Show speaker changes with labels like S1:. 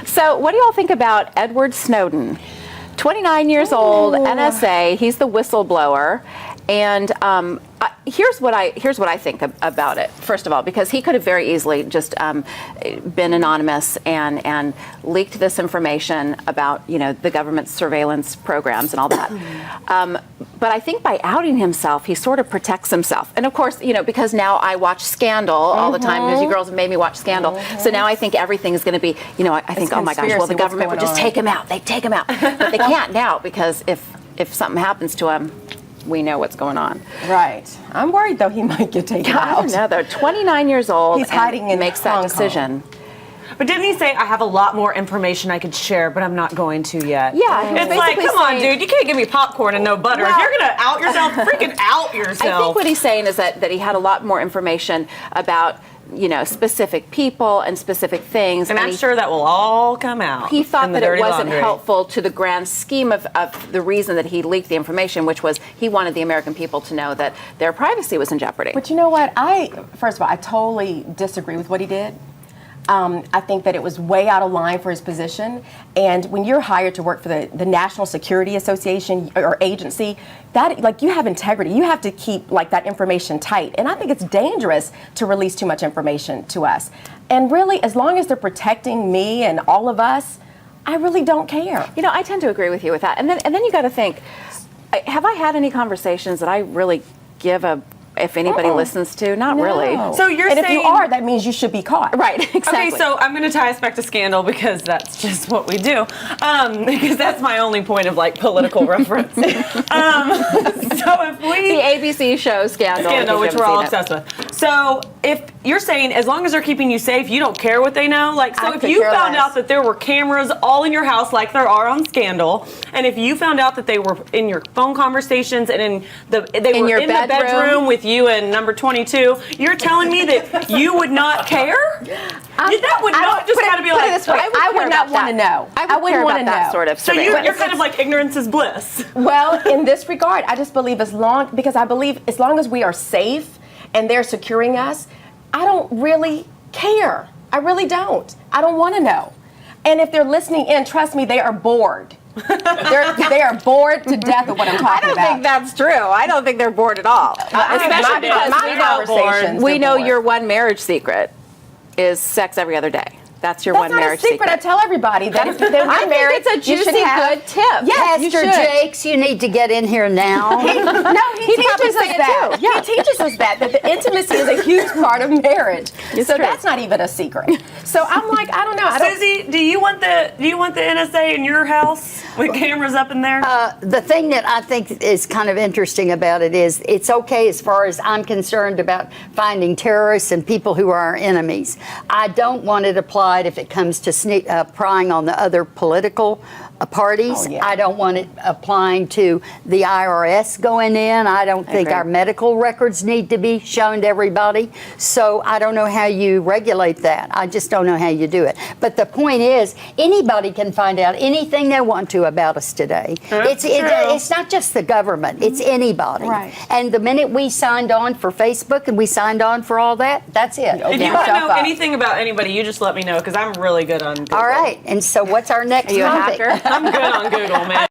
S1: So what do y'all think about Edward Snowden? 29 years old, NSA. He's the whistleblower. And here's what I think about it. First of all, because he could have very easily just been anonymous and leaked this information about the government's surveillance programs and all that. But I think by outing himself, he sort of protects himself. And of course, because now I watch Scandal all the time because you girls have made me watch Scandal. So now I think everything is going to be, I think, oh my gosh, well the government would just take him out. They'd take him out, but they can't now because if something happens to him, we know what's going on.
S2: Right. I'm worried, though, he might get taken out.
S1: I don't know, though. 29 years old.
S2: He's hiding in
S1: makes that decision.
S3: But didn't he say, I have a lot more information I could share, but I'm not going to yet?
S1: Yeah.
S3: It's like, come on, dude, you can't give me popcorn and no butter. If you're going to out yourself, freaking out yourself.
S1: I think what he's saying is that he had a lot more information about specific people and specific things.
S3: And I'm sure that will all come out.
S1: He thought that it wasn't helpful to the grand scheme of the reason that he leaked the information, which was he wanted the American people to know that their privacy was in jeopardy.
S2: But you know what? First of all, I totally disagree with what he did. I think that it was way out of line for his position. And when you're hired to work for the National Security Association or agency, that you have integrity. You have to keep that information tight. And I think it's dangerous to release too much information to us. And really, as long as they're protecting me and all of us, I really don't care.
S1: I tend to agree with you with that. And then you got to think, have I had any conversations that I really give if anybody listens to? Not really.
S3: So you're
S2: saying,
S3: if
S2: you are, that means you should be caught.
S1: Right, exactly.
S3: Okay, so I'm going to tie us back to Scandal because that's just what we do. Because that's my only point of political reference. So if we...
S1: The ABC show Scandal,
S3: which we're all obsessed with. So if you're saying as long as they're keeping you safe, you don't care what they know? So if you found out that there were cameras all in your house like there are on Scandal, and if you found out that they were in your phone conversations and they were in the bedroom with you and number 22, you're telling me that you would not care? That would not just kind of be
S2: I would not want to know.
S1: I wouldn't want to know. That sort of
S3: so you're kind of like ignorance is bliss.
S2: Well, in this regard, I just believe as long as we are safe and they're securing us, I don't really care. I really don't. I don't want to know. And if they're listening in, trust me, they are bored. They are bored to death of what I'm talking about.
S1: I don't think that's true. I don't think they're bored at all. Especially because we know your one marriage secret is sex every other day. That's your one marriage secret.
S2: I tell everybody that if they're married,
S1: it's a juicy, good tip.
S2: Yes,
S4: Pastor Jakes, you need to get in here now.
S2: He teaches us that. Yeah, he teaches us that the intimacy is a huge part of marriage. So that's not even a secret. So I'm like, I don't know.
S3: Susie, do you want the NSA in your house with cameras up in there?
S4: The thing that I think is kind of interesting about it is it's okay as far as I'm concerned about finding terrorists and people who are our enemies. I don't want it applied if it comes to prying on the other political parties. I don't want it applying to the IRS going in. I don't think our medical records need to be shown to everybody. So I don't know how you regulate that. I just don't know how you do it. But the point is, anybody can find out anything they want to about us today. It's not just the government. It's anybody.
S2: Right.
S4: And the minute we signed on for Facebook and we signed on for all that, that's it.
S3: If you want to know anything about anybody, you just let me know because I'm really good on Google.
S4: All right. And so what's our next topic?
S3: I'm good on Google, man.